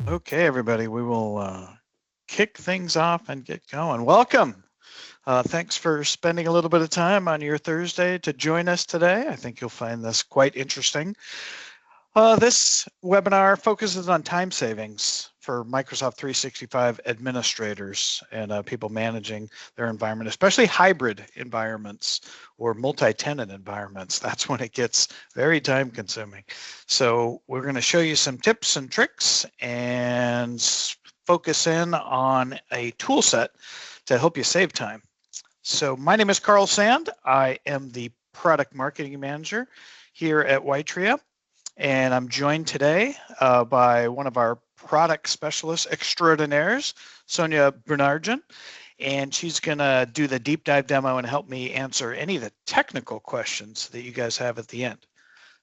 Okay, everybody, we will kick things off and get going. Welcome. Thanks for spending a little bit of time on your Thursday to join us today. I think you'll find this quite interesting. This webinar focuses on time savings for Microsoft 365 administrators and people managing their environment, especially hybrid environments or multi-tenant environments. That's when it gets very time consuming. So we're going to show you some tips and tricks and focus in on a tool set to help you save time. So my name is Carl Sand. I am the product marketing manager here at Whitetria. And I'm joined today by one of our product specialists extraordinaires, Sonia Bernardjan, and she's going to do the deep dive demo and help me answer any of the technical questions that you guys have at the end.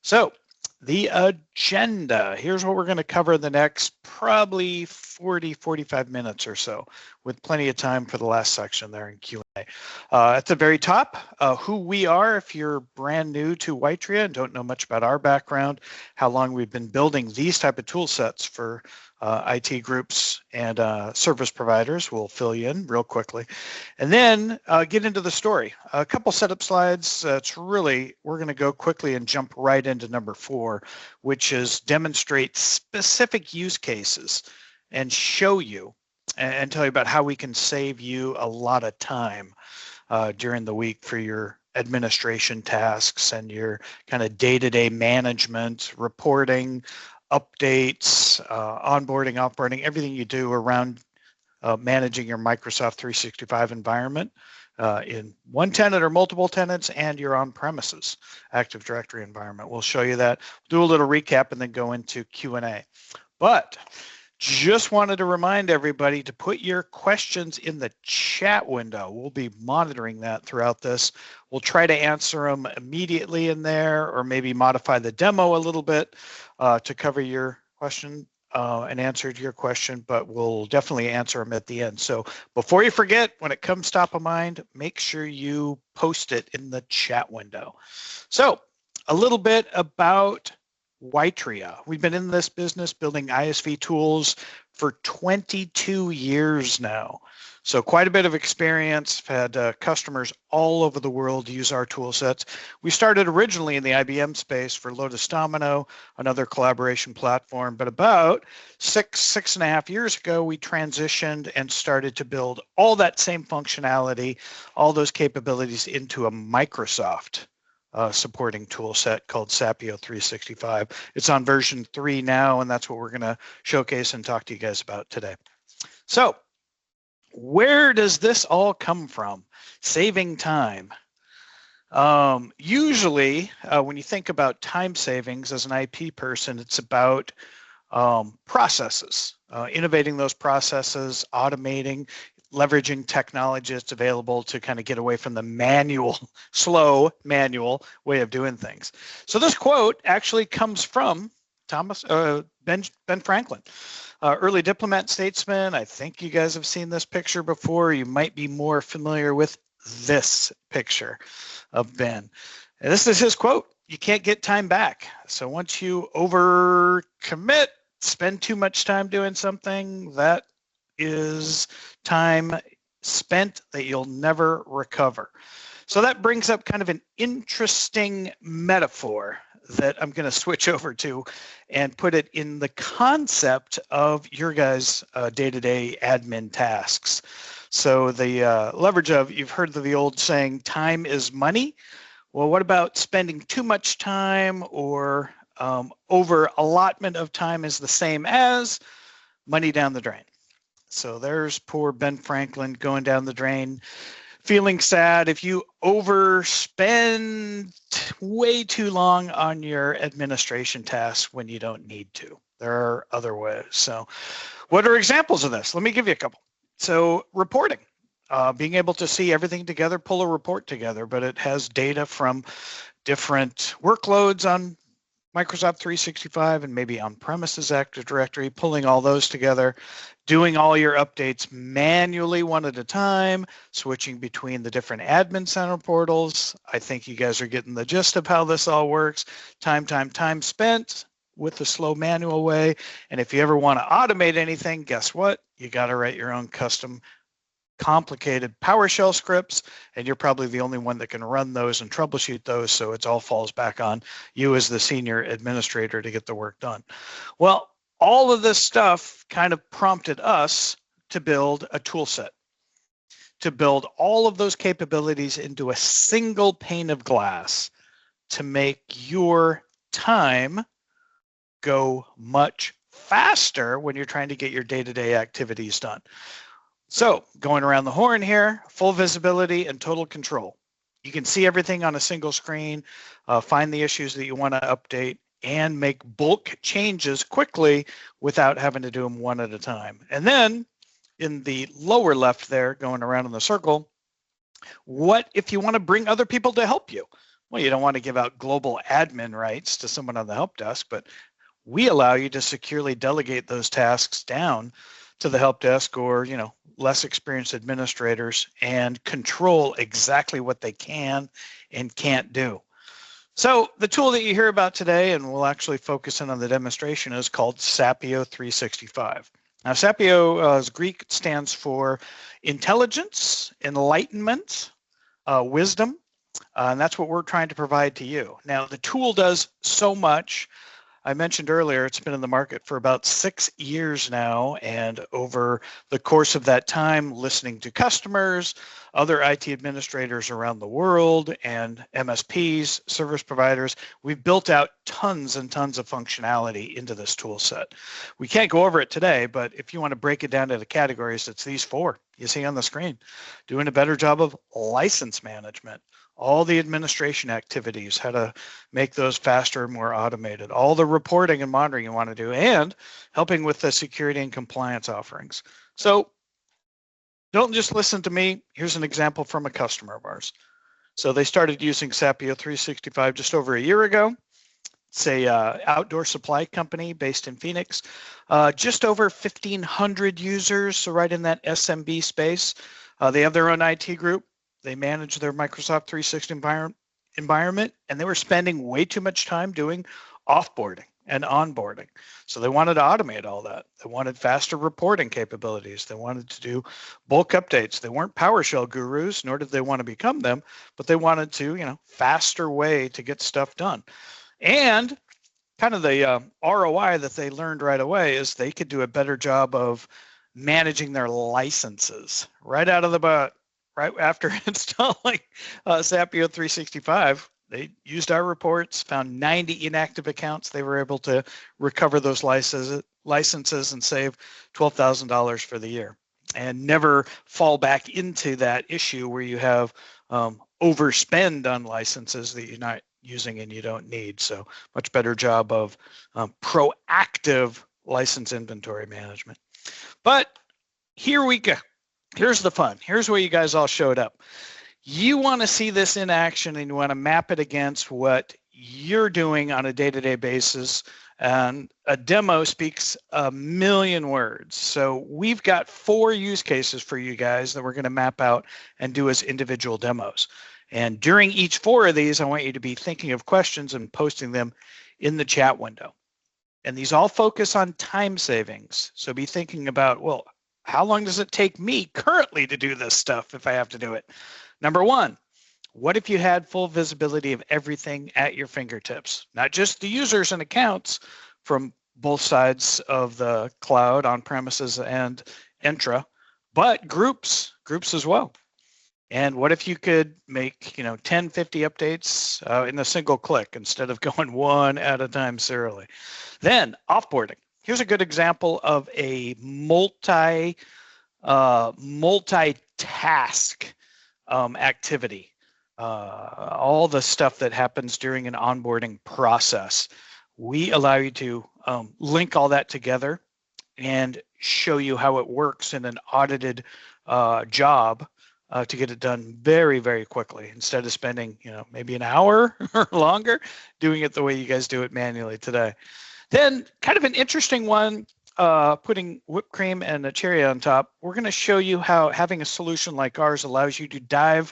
So the agenda, here's what we're going to cover the next probably 45 minutes or so, with plenty of time for the last section there in Q&A. At the very top, who we are if you're brand new to Whitetria and don't know much about our background, how long we've been building these type of tool sets for IT groups and service providers. We'll fill you in real quickly. And then get into the story. A couple setup slides. We're going to go quickly and jump right into number 4, which is demonstrate specific use cases and show you and tell you about how we can save you a lot of time during the week for your administration tasks and your kind of day-to-day management, reporting, updates, onboarding, offboarding, everything you do around managing your Microsoft 365 environment in one tenant or multiple tenants and your on-premises Active Directory environment. We'll show you that. We'll do a little recap and then go into Q&A. But just wanted to remind everybody to put your questions in the chat window. We'll be monitoring that throughout this. We'll try to answer them immediately in there or maybe modify the demo a little bit to cover your question and answer to your question, but we'll definitely answer them at the end. So before you forget, when it comes top of mind, make sure you post it in the chat window. So a little bit about Whitetria. We've been in this business building ISV tools for 22 years now. So quite a bit of experience. I've had customers all over the world use our tool sets. We started originally in the IBM space for Lotus Domino, another collaboration platform, but about six and a half years ago, we transitioned and started to build all that same functionality, all those capabilities into a Microsoft supporting tool set called Sapio 365. It's on version 3 now, and that's what we're going to showcase and talk to you guys about today. So where does this all come from? Saving time. Usually, when you think about time savings as an IP person, it's about processes, innovating those processes, automating, leveraging technology that's available to kind of get away from the manual, slow manual way of doing things. So this quote actually comes from Ben Franklin, early diplomat, statesman. I think you guys have seen this picture before. You might be more familiar with this picture of Ben. And this is his quote: "You can't get time back. So once you overcommit, spend too much time doing something, that is time spent that you'll never recover." So that brings up kind of an interesting metaphor that I'm going to switch over to and put it in the concept of your guys' day-to-day admin tasks. So the leverage of, you've heard of the old saying, time is money. Well, what about spending too much time or over allotment of time is the same as money down the drain? So there's poor Ben Franklin going down the drain, feeling sad if you overspend way too long on your administration tasks when you don't need to. There are other ways. So what are examples of this? Let me give you a couple. So reporting, being able to see everything together, pull a report together, but it has data from different workloads on Microsoft 365 and maybe on-premises Active Directory, pulling all those together, doing all your updates manually one at a time, switching between the different admin center portals. I think you guys are getting the gist of how this all works. Time spent, with the slow manual way. And if you ever want to automate anything, guess what? You got to write your own custom complicated PowerShell scripts, and you're probably the only one that can run those and troubleshoot those, so it all falls back on you as the senior administrator to get the work done. Well, all of this stuff kind of prompted us to build a tool set, to build all of those capabilities into a single pane of glass to make your time go much faster when you're trying to get your day-to-day activities done. So going around the horn here, full visibility and total control. You can see everything on a single screen, find the issues that you want to update, and make bulk changes quickly without having to do them one at a time. And then in the lower left there, going around in the circle, what if you want to bring other people to help you? Well, you don't want to give out global admin rights to someone on the help desk, but we allow you to securely delegate those tasks down to the help desk or, less experienced administrators and control exactly what they can and can't do. So the tool that you hear about today, and we'll actually focus in on the demonstration, is called Sapio 365. Now, Sapio's Greek stands for intelligence, enlightenment, wisdom, and that's what we're trying to provide to you. Now, the tool does so much. I mentioned earlier, it's been in the market for about 6 years now, and over the course of that time, listening to customers, other IT administrators around the world, and MSPs, service providers, we've built out tons and tons of functionality into this tool set. We can't go over it today, but if you want to break it down into categories, it's these 4 you see on the screen. Doing a better job of license management, all the administration activities, how to make those faster and more automated, all the reporting and monitoring you want to do, and helping with the security and compliance offerings. So don't just listen to me. Here's an example from a customer of ours. So they started using Sapio 365 just over a year ago. It's a outdoor supply company based in Phoenix. Just over 1,500 users, so right in that SMB space. They have their own IT group. They manage their Microsoft 365 environment, and they were spending way too much time doing offboarding and onboarding. So they wanted to automate all that. They wanted faster reporting capabilities. They wanted to do bulk updates. They weren't PowerShell gurus, nor did they want to become them, but they wanted to, faster way to get stuff done. And kind of the ROI that they learned right away is they could do a better job of managing their licenses right out of the butt. Right after installing Sapio 365, they used our reports, found 90 inactive accounts. They were able to recover those licenses and save $12,000 for the year and never fall back into that issue where you have overspend on licenses that you're not using and you don't need. So much better job of proactive license inventory management. But here we go. Here's the fun. Here's where you guys all showed up. You want to see this in action and you want to map it against what you're doing on a day-to-day basis. And a demo speaks a million words. So we've got 4 use cases for you guys that we're going to map out and do as individual demos. And during each 4 of these, I want you to be thinking of questions and posting them in the chat window. And these all focus on time savings. So be thinking about, well, how long does it take me currently to do this stuff if I have to do it? Number 1, what if you had full visibility of everything at your fingertips? Not just the users and accounts from both sides of the cloud, on premises and Entra, but groups as well. And what if you could make 10, 50 updates in a single click instead of going one at a time serially? Then offboarding. Here's a good example of a multi-task activity. All the stuff that happens during an onboarding process. We allow you to link all that together and show you how it works in an audited job to get it done very, very quickly instead of spending maybe an hour or longer doing it the way you guys do it manually today. Then kind of an interesting one, putting whipped cream and a cherry on top, we're going to show you how having a solution like ours allows you to dive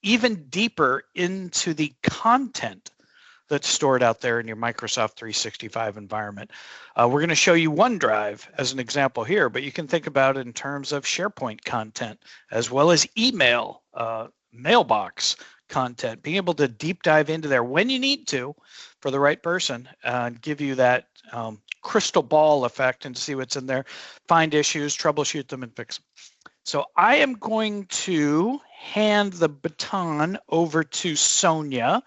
even deeper into the content that's stored out there in your Microsoft 365 environment. We're going to show you OneDrive as an example here, but you can think about it in terms of SharePoint content, as well as email, mailbox content, being able to deep dive into there when you need to for the right person and give you that crystal ball effect and see what's in there, find issues, troubleshoot them, and fix them. So I am going to hand the baton over to Sonia,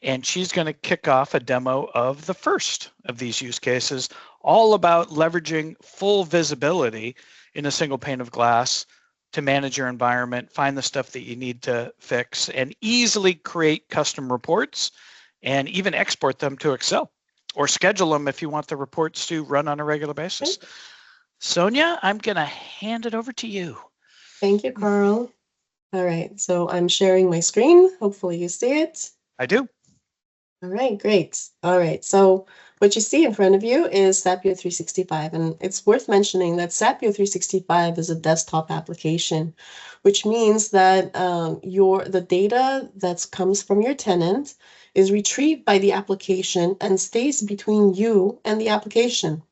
and she's going to kick off a demo of the first of these use cases, all about leveraging full visibility in a single pane of glass to manage your environment, find the stuff that you need to fix, and easily create custom reports and even export them to Excel or schedule them if you want the reports to run on a regular basis. Okay. Sonia, I'm going to hand it over to you. Thank you, Carl. All right, so I'm sharing my screen. Hopefully you see it. I do. All right, great. All right, so what you see in front of you is SAP BO 365, and it's worth mentioning that SAP BO 365 is a desktop application, which means that the data that comes from your tenant is retrieved by the application and stays between you and the application.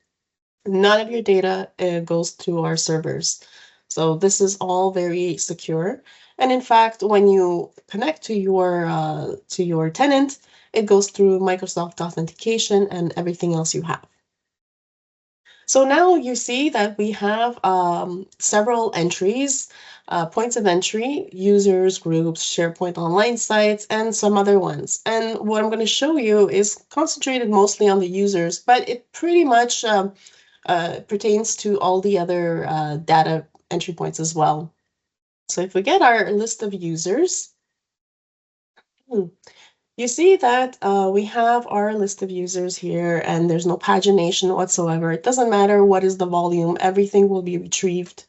None of your data goes to our servers. So this is all very secure. And in fact, when you connect to your tenant, it goes through Microsoft Authentication and everything else you have. So now you see that we have several entries, points of entry, users, groups, SharePoint online sites, and some other ones. And what I'm going to show you is concentrated mostly on the users, but it pretty much pertains to all the other data entry points as well. So if we get our list of users, you see that we have our list of users here, and there's no pagination whatsoever. It doesn't matter what is the volume, everything will be retrieved.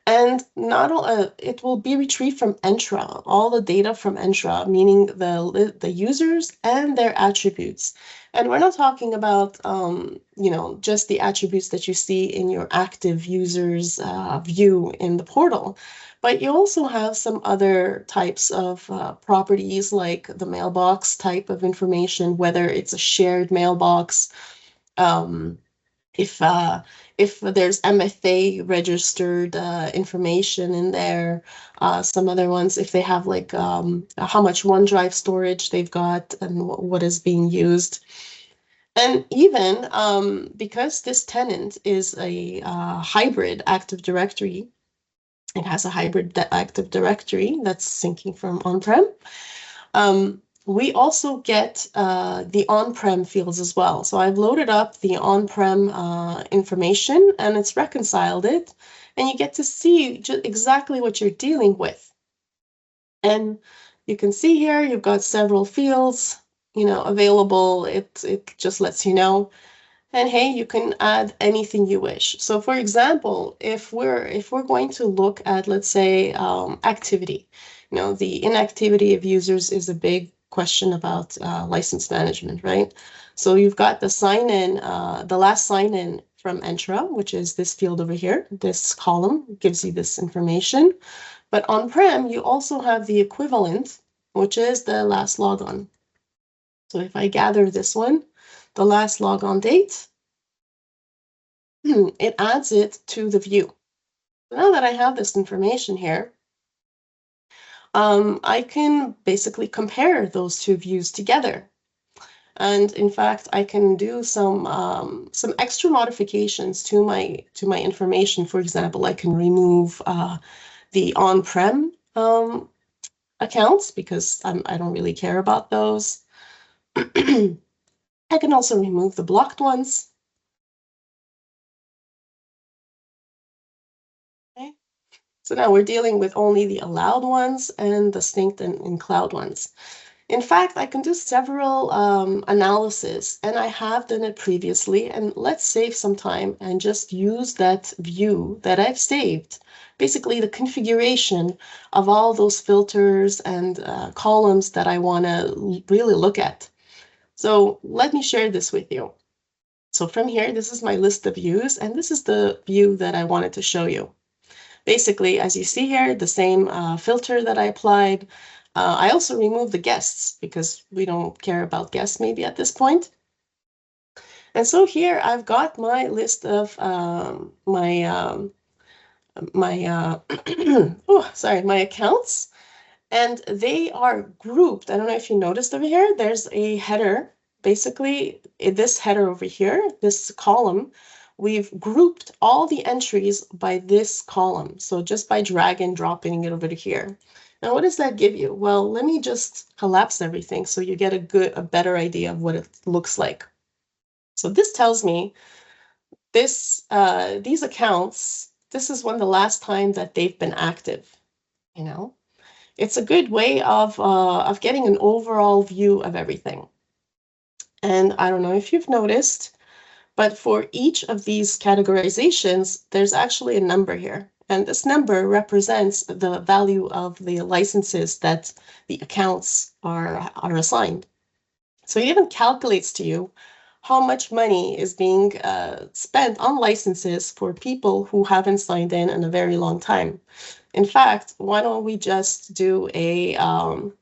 And it will be retrieved from Entra, all the data from Entra, meaning the users and their attributes. And we're not talking about just the attributes that you see in your active users view in the portal, but you also have some other types of properties like the mailbox type of information, whether it's a shared mailbox, if there's MFA registered information in there, some other ones, if they have like how much OneDrive storage they've got and what is being used. And even because this tenant is a hybrid Active Directory, it has a hybrid Active Directory that's syncing from on-prem. We also get the on-prem fields as well. So I've loaded up the on-prem information and it's reconciled it, and you get to see exactly what you're dealing with. And you can see here, you've got several fields, available. It just lets you know. And hey, you can add anything you wish. So for example, if we're going to look at, let's say, activity, the inactivity of users is a big question about license management, right? So you've got the sign in, the last sign in from Entra, which is this field over here. This column gives you this information. But on-prem, you also have the equivalent, which is the last logon. So if I gather this one, the last logon date, it adds it to the view. So now that I have this information here, I can basically compare those two views together. And in fact, I can do some extra modifications to my information. For example, I can remove the on-prem accounts because I don't really care about those. I can also remove the blocked ones. Okay. So now we're dealing with only the allowed ones and the synced and in cloud ones. In fact, I can do several analysis, and I have done it previously. And let's save some time and just use that view that I've saved. Basically, the configuration of all those filters and columns that I want to really look at. So let me share this with you. So from here, this is my list of views, and this is the view that I wanted to show you. Basically, as you see here, the same filter that I applied, I also removed the guests because we don't care about guests maybe at this point. And so here I've got my list of my accounts, and they are grouped. I don't know if you noticed over here, there's a header. Basically, in this header over here, this column, we've grouped all the entries by this column. So just by drag and dropping it over to here. Now, what does that give you? Well, let me just collapse everything so you get a better idea of what it looks like. So this tells me these accounts, this is when the last time that they've been active, you know? It's a good way of getting an overall view of everything. And I don't know if you've noticed, but for each of these categorizations, there's actually a number here. And this number represents the value of the licenses that the accounts are assigned. So it even calculates to you how much money is being spent on licenses for people who haven't signed in a very long time. In fact, why don't we just do you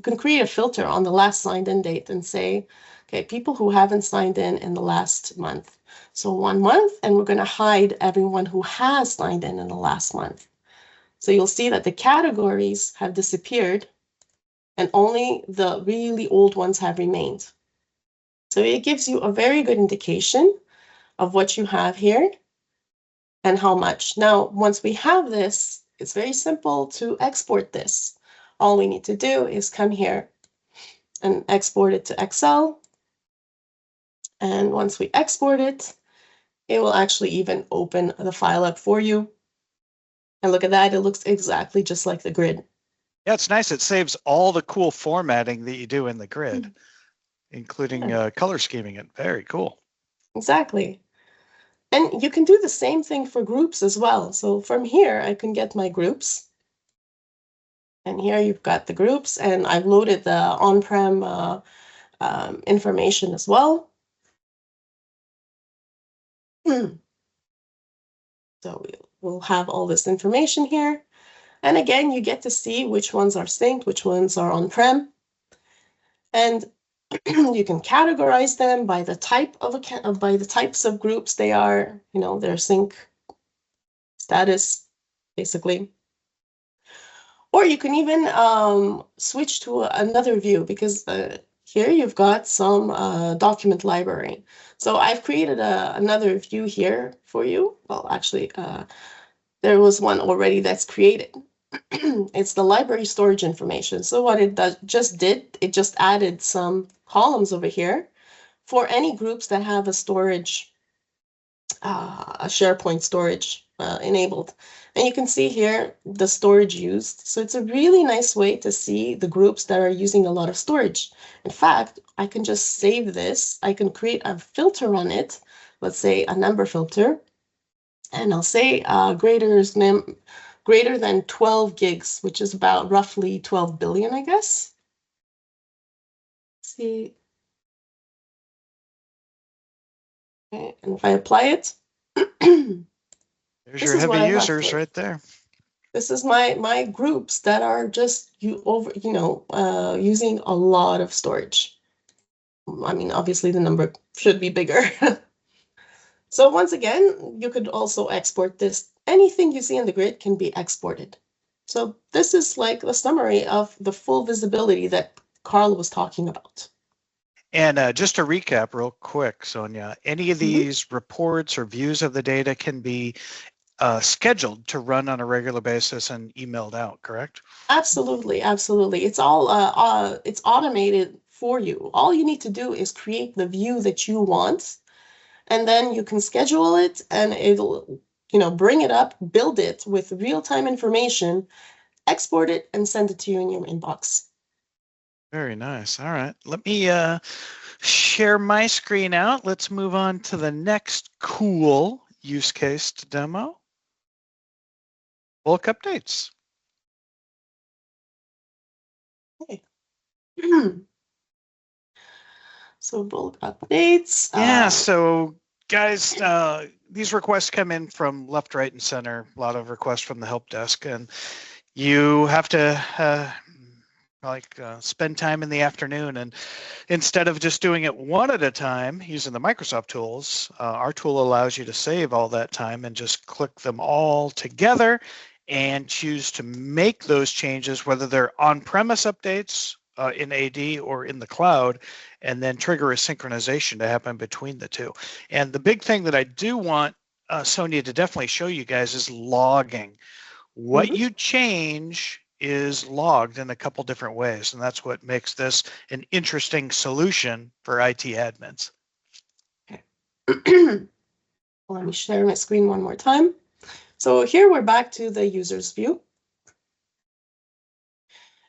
can create a filter on the last signed in date and say, okay, people who haven't signed in the last month. So 1 month, and we're going to hide everyone who has signed in the last month. So you'll see that the categories have disappeared and only the really old ones have remained. So it gives you a very good indication of what you have here and how much. Now, once we have this, it's very simple to export this. All we need to do is come here and export it to Excel. And once we export it, it will actually even open the file up for you. And look at that, it looks exactly just like the grid. Yeah, it's nice. It saves all the cool formatting that you do in the grid, including color scheming it. Very cool. Exactly. And you can do the same thing for groups as well. So from here, I can get my groups. And here you've got the groups, and I've loaded the on-prem information as well. So we'll have all this information here. And again, you get to see which ones are synced, which ones are on-prem. And you can categorize them by the type of by the types of groups they are, their sync status, basically. Or you can even switch to another view, because here you've got some document library. So I've created another view here for you. Well, actually, there was one already that's created. It's the library storage information. So what it it just added some columns over here for any groups that have a storage, a SharePoint storage enabled. And you can see here the storage used. So it's a really nice way to see the groups that are using a lot of storage. In fact, I can just save this. I can create a filter on it. Let's say a number filter. And I'll say greater than 12 gigs, which is about roughly 12 billion, I guess. Let's see. Okay, and if I apply it, there's your heavy users right there. This is my groups that are just using a lot of storage. I mean, obviously the number should be bigger. So once again, you could also export this. Anything you see in the grid can be exported. So this is like the summary of the full visibility that Carl was talking about. And just to recap real quick, Sonia, any of these reports or views of the data can be scheduled to run on a regular basis and emailed out, correct? Absolutely, absolutely. It's all it's automated for you. All you need to do is create the view that you want, and then you can schedule it, and it'll bring it up, build it with real-time information, export it, and send it to you in your inbox. Very nice. All right, let me share my screen out. Let's move on to the next cool use case to demo. Bulk updates. Okay. So bulk updates. Yeah, so guys, these requests come in from left, right, and center. A lot of requests from the help desk, and you have to like spend time in the afternoon, and instead of just doing it one at a time using the Microsoft tools, our tool allows you to save all that time and just click them all together and choose to make those changes, whether they're on-premise updates in AD or in the cloud, and then trigger a synchronization to happen between the two. And the big thing that I do want Sonia to definitely show you guys is logging. What you change is logged in a couple different ways, and that's what makes this an interesting solution for IT admins. Okay. Let me share my screen one more time. So here we're back to the user's view.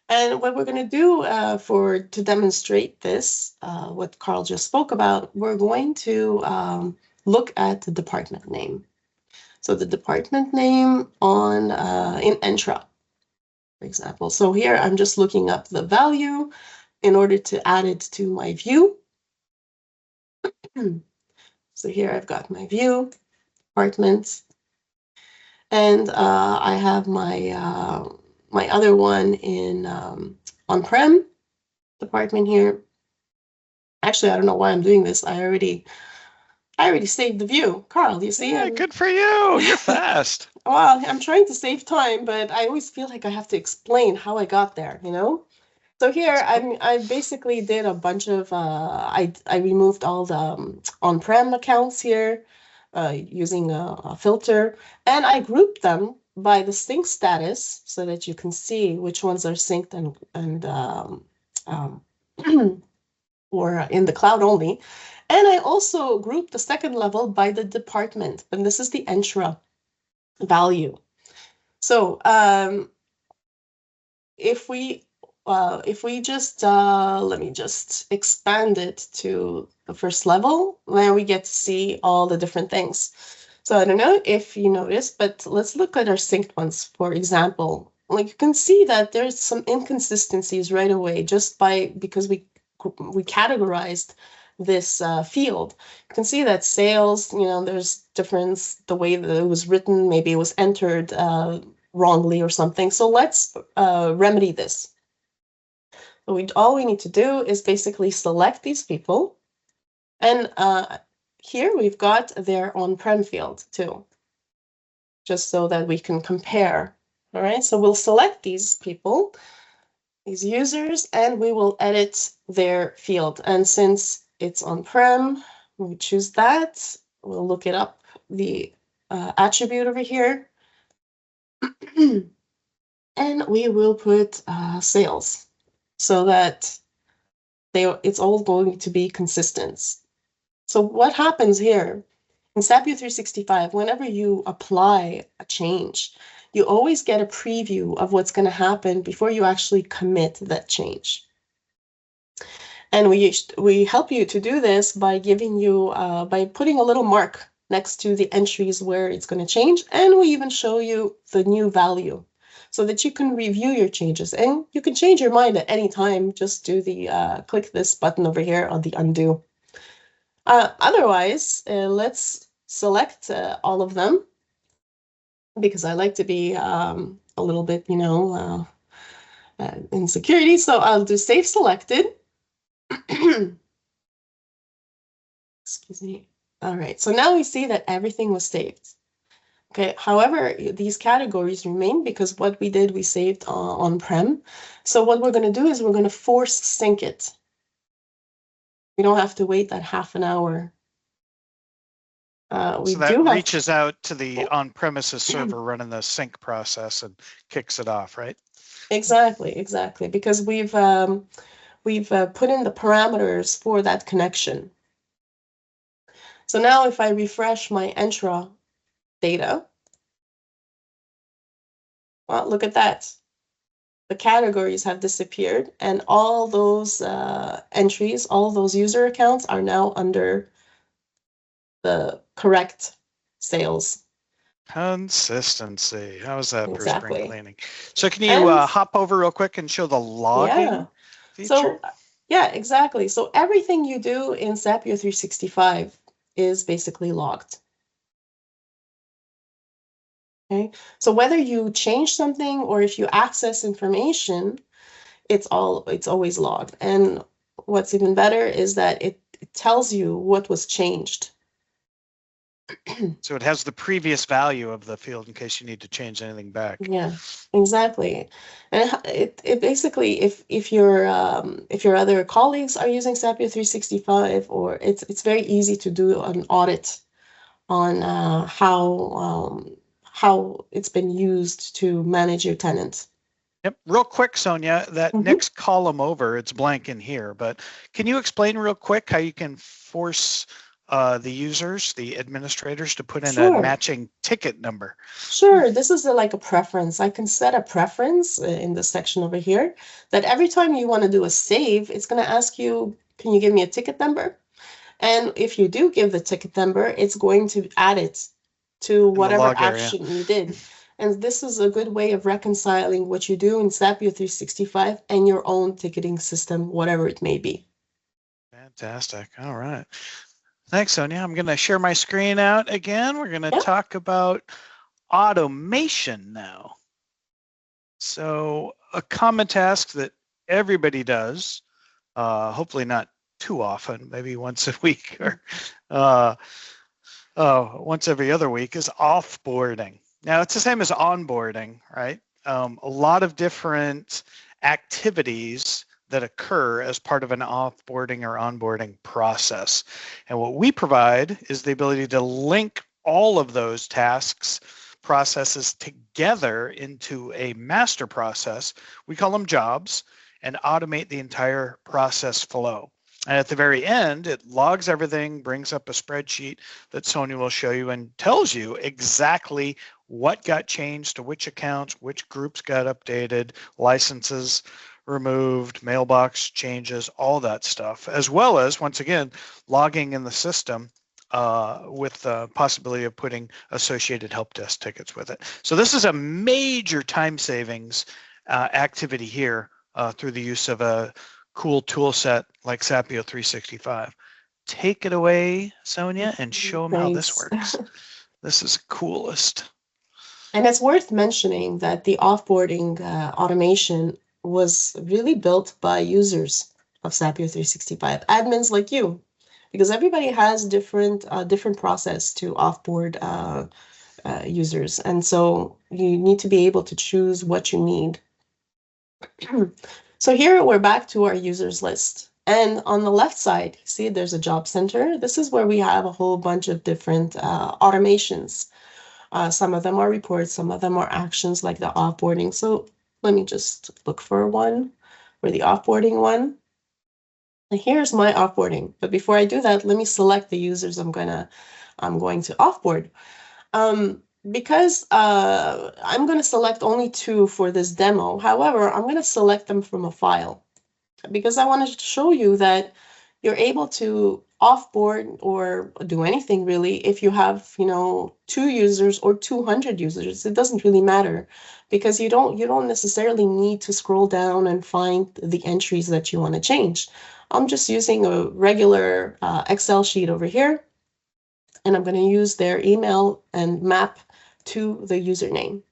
And what we're going to do to demonstrate this, what Carl just spoke about, we're going to look at the department name. So the department name on in Entra, for example. So here I'm just looking up the value in order to add it to my view. So here I've got my view, department, and I have my my other one in on-prem department here. Actually, I don't know why I'm doing this. I already saved the view. Carl, you see? Yeah, good for you. You're fast. Well, I'm trying to save time, but I always feel like I have to explain how I got there, you know? So here, I basically did a bunch of, I removed all the on-prem accounts here using a filter, and I grouped them by the sync status so that you can see which ones are synced and or in the cloud only. And I also grouped the second level by the department, and this is the Entra value. So if we just let me just expand it to the first level, then we get to see all the different things. So I don't know if you notice, but let's look at our synced ones, for example. Like you can see that there's some inconsistencies right away just because we categorized this field. You can see that sales, there's difference the way that it was written. Maybe it was entered wrongly or something. So let's remedy this. So all we need to do is basically select these people. And here we've got their on-prem field too, just so that we can compare. All right, so we'll select these people, these users, and we will edit their field. And since it's on-prem, we choose that. We'll look it up, the attribute over here. And we will put sales so that it's all going to be consistent. So what happens here in SAP 365, whenever you apply a change, you always get a preview of what's going to happen before you actually commit that change. And we help you to do this by giving you, by putting a little mark next to the entries where it's going to change. And we even show you the new value so that you can review your changes. And you can change your mind at any time. Just do the, click this button over here on the undo. Otherwise, let's select all of them, because I like to be a little bit, in security. So I'll do save selected. Excuse me. All right, so now we see that everything was saved. Okay, however, these categories remain because what we did, we saved on-prem. So what we're going to do is we're going to force sync it. We don't have to wait that half an hour. So that reaches out to the on-premises server running the sync process and kicks it off, right? Exactly, because we've put in the parameters for that connection. So now if I refresh my Entra data, well, look at that. The categories have disappeared, and all those entries, all those user accounts are now under the correct sales. Consistency. How is that for Exactly. spring cleaning? So can you hop over real quick and show the logging feature? So, yeah, exactly. So everything you do in SAP 365 is basically logged. Okay, so whether you change something or if you access information, it's always logged. And what's even better is that it tells you what was changed. So it has the previous value of the field in case you need to change anything back. Yeah, exactly. And it basically, if your other colleagues are using Sapio 365, or it's very easy to do an audit on how it's been used to manage your tenant. Yep. Real quick, Sonia, that next column over, it's blank in here, but can you explain real quick how you can force the users, the administrators, to put in a matching ticket number? Sure, this is like a preference. I can set a preference in the section over here that every time you want to do a save, it's going to ask you, can you give me a ticket number? And if you do give the ticket number, it's going to add it to whatever action you did. And this is a good way of reconciling what you do in Sapio 365 and your own ticketing system, whatever it may be. Fantastic. All right. Thanks, Sonia. I'm going to share my screen out again. We're going to talk about automation now. So a common task that everybody does, hopefully not too often, maybe once a week or once every other week, is offboarding. Now it's the same as onboarding, right? A lot of different activities that occur as part of an offboarding or onboarding process. And what we provide is the ability to link all of those tasks, processes together into a master process. We call them jobs, and automate the entire process flow. And at the very end, it logs everything, brings up a spreadsheet that Sonia will show you and tells you exactly what got changed to which accounts, which groups got updated, licenses removed, mailbox changes, all that stuff, as well as, once again, logging in the system with the possibility of putting associated help desk tickets with it. So this is a major time savings activity here through the use of a cool tool set like Sapio 365. Take it away, Sonia, and show them how this works. This is coolest. And it's worth mentioning that the offboarding automation was really built by users of Sapio 365, admins like you, because everybody has different process to offboard users, and so you need to be able to choose what you need. So here we're back to our users list. And on the left side, see there's a job center. This is where we have a whole bunch of different automations. Some of them are reports, some of them are actions like the offboarding. So let me just look for one, for the offboarding one. And here's my offboarding. But before I do that, let me select the users I'm going to offboard. Because I'm going to select only 2 for this demo. However, I'm going to select them from a file because I wanted to show you that you're able to offboard or do anything really if you have, 2 users or 200 users. It doesn't really matter because you don't necessarily need to scroll down and find the entries that you want to change. I'm just using a regular Excel sheet over here, and I'm going to use their email and map to the username.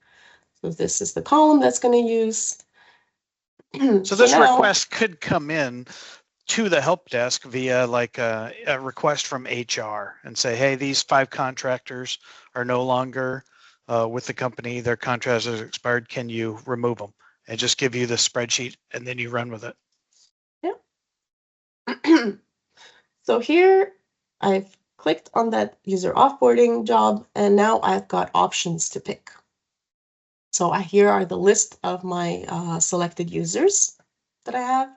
So this is the column that's going to use. So this request could come in to the help desk via like a request from HR and say, hey, these 5 contractors are no longer with the company. Their contract has expired. Can you remove them? And just give you the spreadsheet and then you run with it. Yeah. So here I've clicked on that user offboarding job, and now I've got options to pick. So here are the list of my selected users that I have.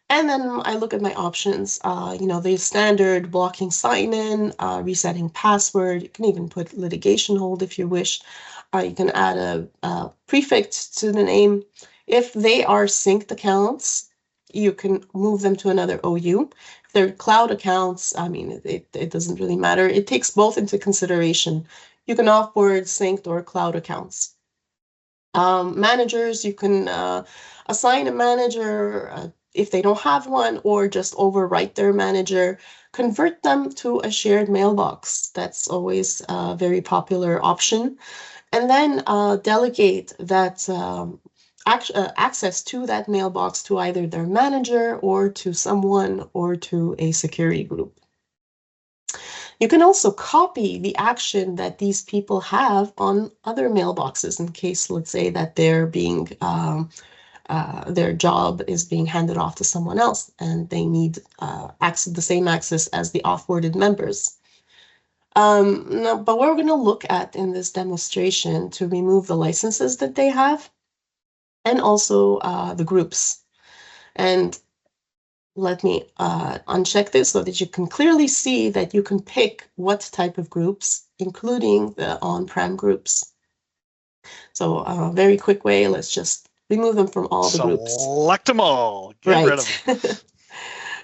And then I look at my options, the standard blocking sign-in, resetting password. You can even put litigation hold if you wish. You can add a prefix to the name. If they are synced accounts, you can move them to another OU. If they're cloud accounts, I mean, it doesn't really matter. It takes both into consideration. You can offboard synced or cloud accounts. Managers, you can assign a manager if they don't have one, or just overwrite their manager, convert them to a shared mailbox. That's always a very popular option. And then delegate that access to that mailbox to either their manager or to someone or to a security group. You can also copy the action that these people have on other mailboxes in case, let's say, that they're being their job is being handed off to someone else and they need the same access as the offboarded members. No, but what we're going to look at in this demonstration to remove the licenses that they have and also the groups. And let me uncheck this so that you can clearly see that you can pick what type of groups, including the on-prem groups. So a very quick way, let's just remove them from all the groups. Select them all. Get rid of them.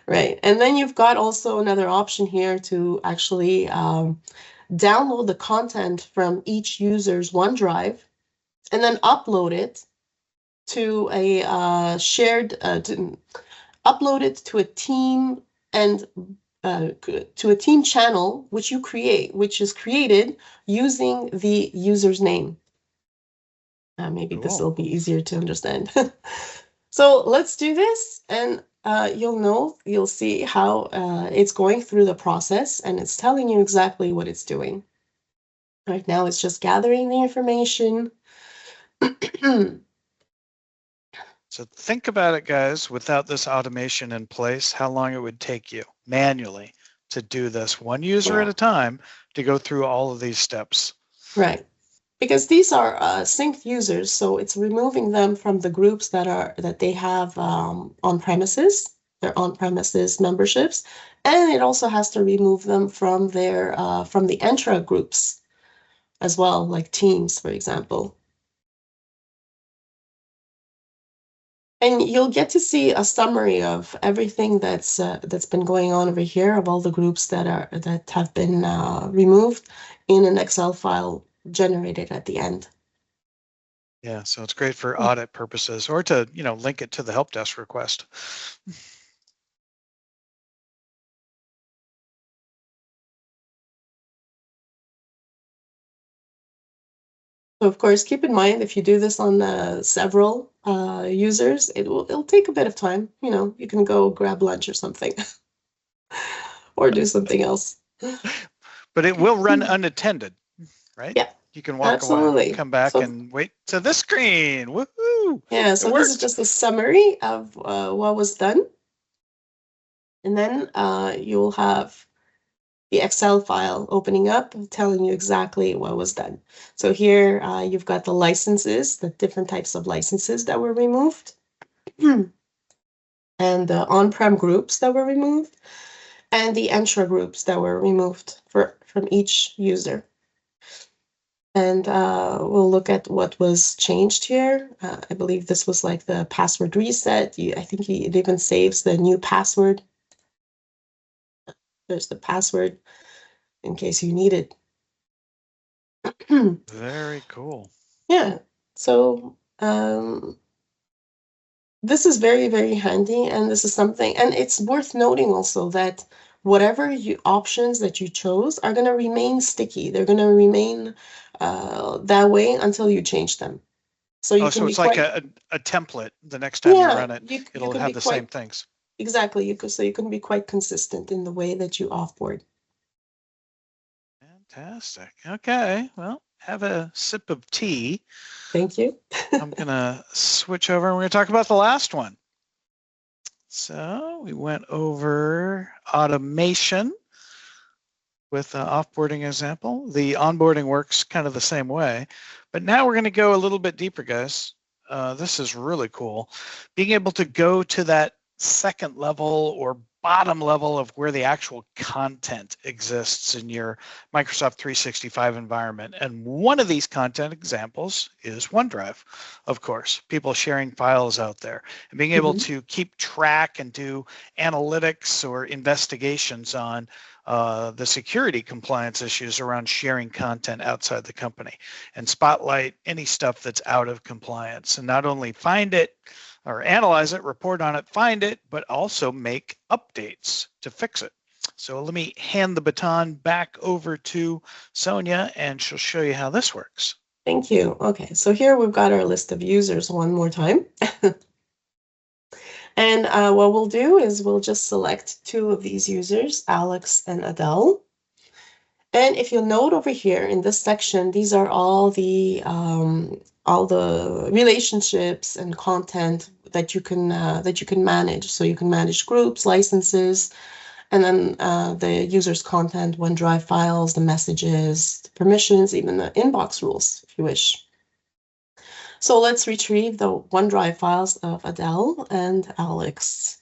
Right. And then you've got also another option here to actually download the content from each user's OneDrive and then upload it to a upload it to a team and to a team channel which is created using the user's name. Maybe this will be easier to understand. So let's do this, and you'll see how it's going through the process, and it's telling you exactly what it's doing. Right now, it's just gathering the information. So think about it, guys, without this automation in place, how long it would take you manually to do this one user at a time to go through all of these steps. Right. Because these are synced users, so it's removing them from the groups that they have on premises, their on-premises memberships, and it also has to remove them from their from the intra groups as well, like teams, for example. And you'll get to see a summary of everything that's been going on over here, of all the groups that have been removed in an Excel file generated at the end. Yeah, so it's great for audit purposes or to, link it to the help desk request. So of course, keep in mind, if you do this on several users, it'll take a bit of time. You can go grab lunch or something or do something else. But it will run unattended, right? Yeah. You can walk away, come back and wait to this screen. Woohoo! Yeah, so this is just a summary of what was done. And then you'll have the Excel file opening up, telling you exactly what was done. So here you've got the licenses, the different types of licenses that were removed, and the on-prem groups that were removed, and the intra groups that were removed from each user. And we'll look at what was changed here. I believe this was like the password reset. I think it even saves the new password. There's the password in case you need it. Very cool. Yeah. So this is very, very handy, and this is something, and it's worth noting also that whatever options that you chose are going to remain sticky. They're going to remain that way until you change them. So you so it's like a template. The next time you run it, it'll have the same things. Exactly. So you can be quite consistent in the way that you offboard. Fantastic. Okay. Well, have a sip of tea. Thank you. I'm going to switch over and we're going to talk about the last one. So we went over automation with the offboarding example. The onboarding works kind of the same way, but now we're going to go a little bit deeper, guys. This is really cool. Being able to go to that second level or bottom level of where the actual content exists in your Microsoft 365 environment. And one of these content examples is OneDrive, of course, people sharing files out there and being able to keep track and do analytics or investigations on the security compliance issues around sharing content outside the company and spotlight any stuff that's out of compliance and not only find it or analyze it, report on it, find it, but also make updates to fix it. So let me hand the baton back over to Sonia and she'll show you how this works. Thank you. Okay, so here we've got our list of users one more time. And what we'll do is we'll just select two of these users, Alex and Adele. And if you'll note over here in this section, these are all the relationships and content that you can manage. So you can manage groups, licenses, and then the user's content, OneDrive files, the messages, the permissions, even the inbox rules, if you wish. So let's retrieve the OneDrive files of Adele and Alex.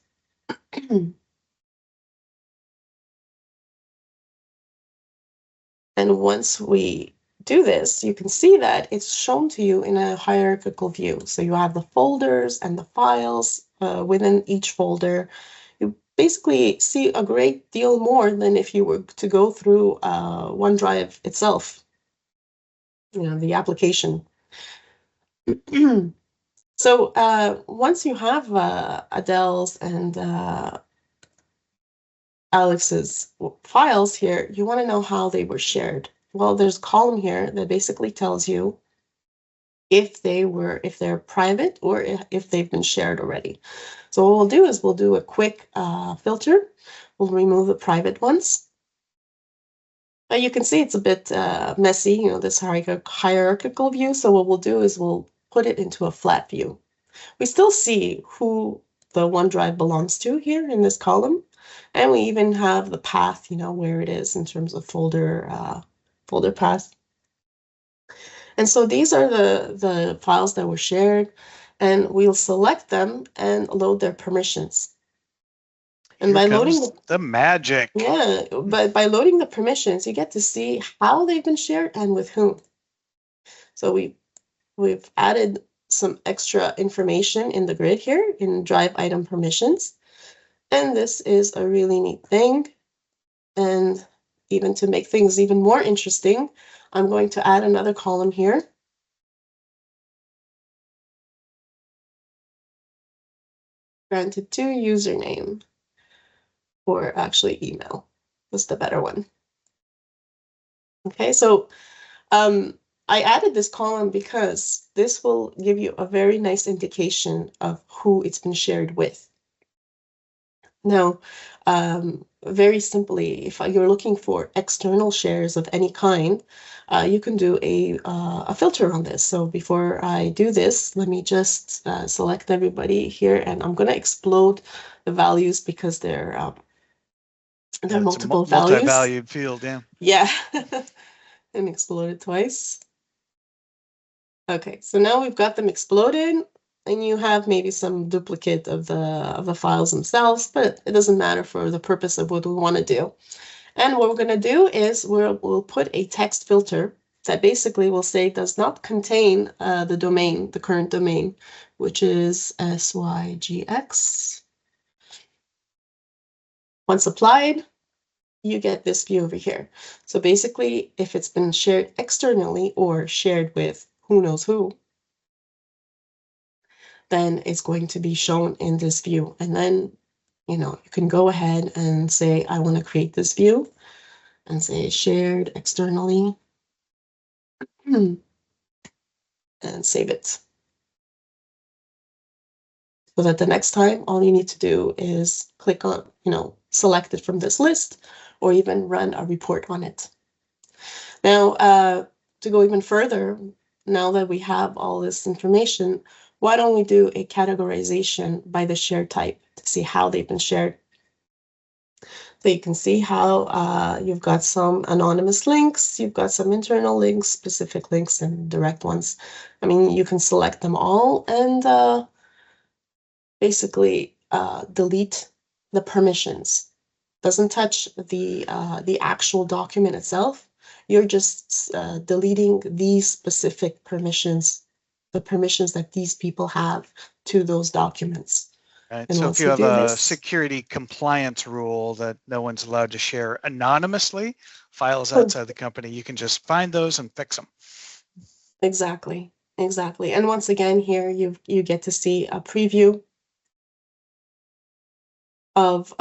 And once we do this, you can see that it's shown to you in a hierarchical view. So you have the folders and the files within each folder. You basically see a great deal more than if you were to go through OneDrive itself, the application. So once you have Adele's and Alex's files here, you want to know how they were shared. Well, there's a column here that basically tells you if they're private or if they've been shared already. So what we'll do is we'll do a quick filter. We'll remove the private ones. You can see it's a bit messy, this hierarchical view. So what we'll do is we'll put it into a flat view. We still see who the OneDrive belongs to here in this column. And we even have the path, where it is in terms of folder path. And so these are the files that were shared, and we'll select them and load their permissions. And Here by comes loading the magic. Yeah, but by loading the permissions, you get to see how they've been shared and with whom. So we've added some extra information in the grid here in drive item permissions. And this is a really neat thing. And even to make things even more interesting, I'm going to add another column here. Granted to username, or actually email. That's the better one. Okay, so I added this column because this will give you a very nice indication of who it's been shared with. Now, very simply, if you're looking for external shares of any kind, you can do a filter on this. So before I do this, let me just select everybody here, and I'm going to explode the values because they're multiple values. Multi-valued field, yeah. Yeah, and exploded twice. Okay, so now we've got them exploded, and you have maybe some duplicate of the files themselves, but it doesn't matter for the purpose of what we want to do. And what we're going to do is we'll put a text filter that basically will say does not contain the domain, the current domain, which is SYGX. Once applied, you get this view over here. So basically, if it's been shared externally or shared with who knows who, then it's going to be shown in this view. And then, you can go ahead and say, I want to create this view and say shared externally and save it. So that the next time, all you need to do is click on, select it from this list, or even run a report on it. Now, to go even further, now that we have all this information, why don't we do a categorization by the share type to see how they've been shared? So you can see how you've got some anonymous links, you've got some internal links, specific links, and direct ones. I mean, you can select them all and basically delete the permissions. Doesn't touch the actual document itself. You're just deleting these specific permissions, the permissions that these people have to those documents. Right. And so once if you have a this, security compliance rule that no one's allowed to share anonymously files outside the company, you can just find those and fix them. Exactly. And once again, here you get to see a preview of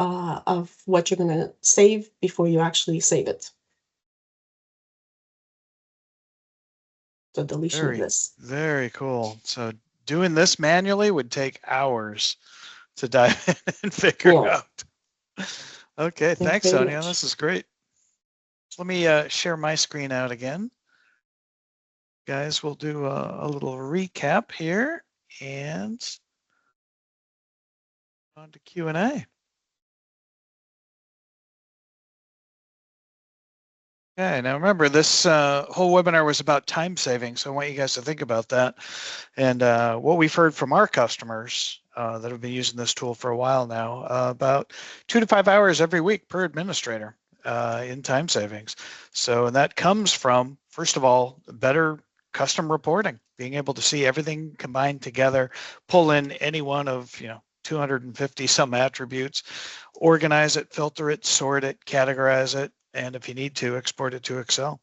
what you're going to save before you actually save it. the deletion of this. Very cool. So doing this manually would take hours to dive in and figure out. Okay, thanks, Sonia. This is great. Let me share my screen out again. Guys, we'll do a little recap here and on to Q&A. Okay, now remember, this whole webinar was about time saving, so I want you guys to think about that. And what we've heard from our customers that have been using this tool for a while now, about 2 to 5 hours every week per administrator in time savings. So, and that comes from, first of all, better custom reporting, being able to see everything combined together, pull in any one of, 250 some attributes, organize it, filter it, sort it, categorize it, and if you need to, export it to Excel.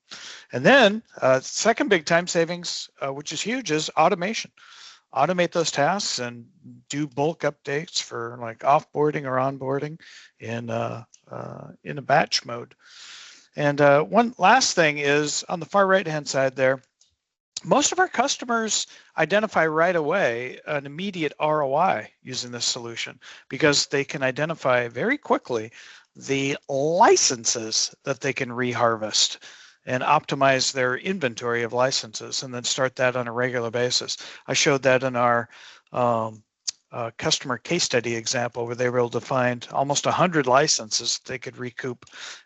And then second big time savings, which is huge, is automation. Automate those tasks and do bulk updates for like offboarding or onboarding in a batch mode. And one last thing is on the far right-hand side there, most of our customers identify right away an immediate ROI using this solution because they can identify very quickly the licenses that they can reharvest and optimize their inventory of licenses and then start that on a regular basis. I showed that in our customer case study example where they were able to find almost 100 licenses they could recoup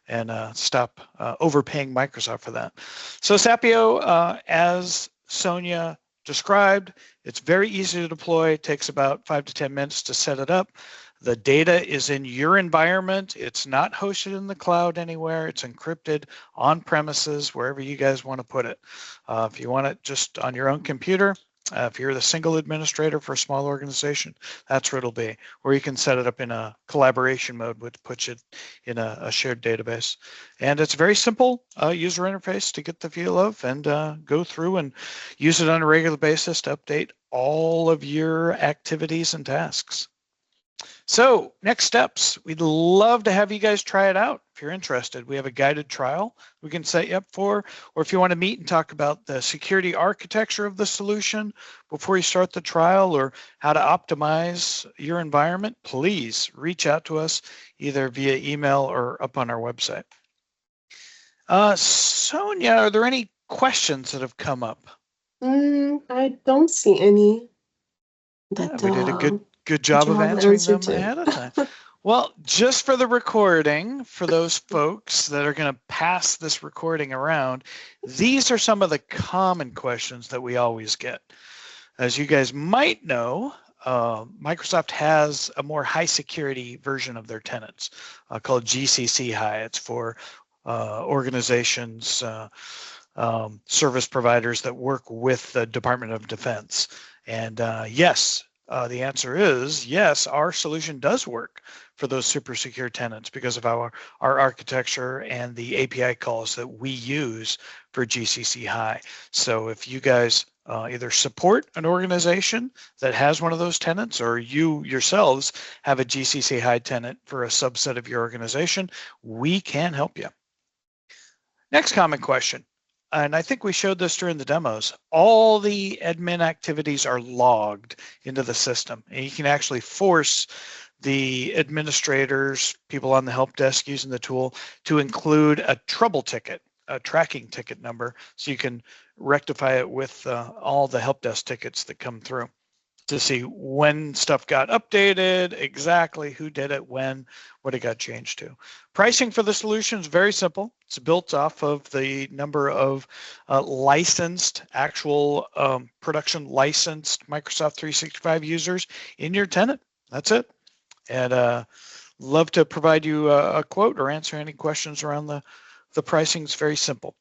and stop overpaying Microsoft for that. So Sapio, as Sonia described, it's very easy to deploy. It takes about 5 to 10 minutes to set it up. The data is in your environment. It's not hosted in the cloud anywhere. It's encrypted on premises, wherever you guys want to put it. If you want it just on your own computer, if you're the single administrator for a small organization, that's where it'll be. Or you can set it up in a collaboration mode, which puts it in a shared database. And it's a very simple user interface to get the feel of and go through and use it on a regular basis to update all of your activities and tasks. So next steps, we'd love to have you guys try it out. If you're interested, we have a guided trial we can set you up for, or if you want to meet and talk about the security architecture of the solution before you start the trial or how to optimize your environment, please reach out to us either via email or up on our website. Sonia, are there any questions that have come up? I don't see any. That we did a good job of answering them ahead of time. Well, just for the recording, for those folks that are going to pass this recording around, these are some of the common questions that we always get. As you guys might know, Microsoft has a more high security version of their tenants called GCC High. It's for organizations, service providers that work with the Department of Defense. And yes, the answer is yes, our solution does work for those super secure tenants because of our architecture and the API calls that we use for GCC High. So if you guys either support an organization that has one of those tenants or you yourselves have a GCC High tenant for a subset of your organization, we can help you. Next common question. And I think we showed this during the demos. All the admin activities are logged into the system, and you can actually force the administrators, people on the help desk using the tool, to include a trouble ticket, a tracking ticket number, so you can rectify it with all the help desk tickets that come through to see when stuff got updated, exactly who did it, when, what it got changed to. Pricing for the solution is very simple. It's built off of the number of licensed, actual production licensed Microsoft 365 users in your tenant. That's it. And love to provide you a quote or answer any questions around the pricing. Is very simple.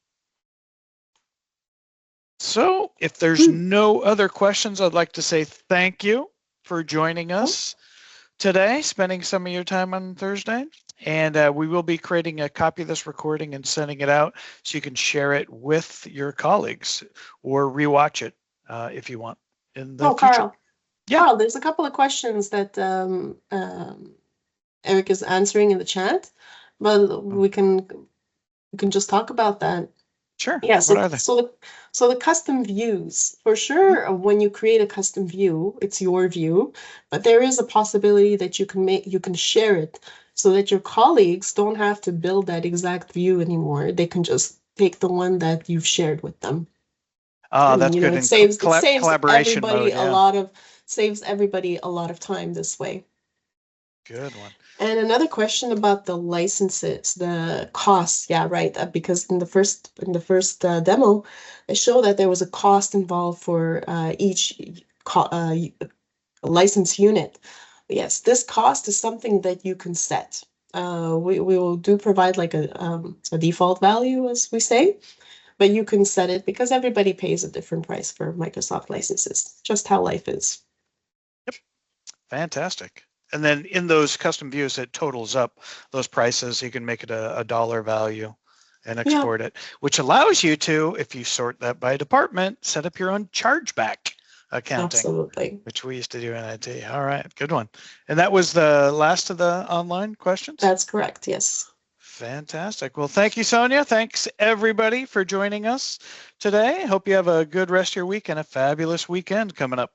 So if there's no other questions, I'd like to say thank you for joining us today, spending some of your time on Thursday. And we will be creating a copy of this recording and sending it out so you can share it with your colleagues or rewatch it if you want in the future. Carl. Yeah. Carl, there's a couple of questions that Eric is answering in the chat, but we can just talk about that. Sure. Yeah, What are they? so the custom views, for sure, when you create a custom view, it's your view, but there is a possibility that you can share it so that your colleagues don't have to build that exact view anymore. They can just take the one that you've shared with them. And That's good it in saves collaboration everybody mode. a Yeah. lot of saves everybody a lot of time this way. Good one. And another question about the licenses, the costs. Yeah, right. Because in the first demo, I showed that there was a cost involved for each license unit. Yes, this cost is something that you can set. We will do provide like a default value, as we say, but you can set it because everybody pays a different price for Microsoft licenses. Just how life is. Yep. Fantastic. And then in those custom views, it totals up those prices. You can make it a dollar value and Yeah, export it, which allows you to, if you sort that by department, set up your own chargeback accounting, absolutely. which we used to do in IT. All right, good one. And that was the last of the online questions? That's correct. Yes. Fantastic. Well, thank you, Sonia. Thanks, everybody, for joining us today. Hope you have a good rest of your week and a fabulous weekend coming up.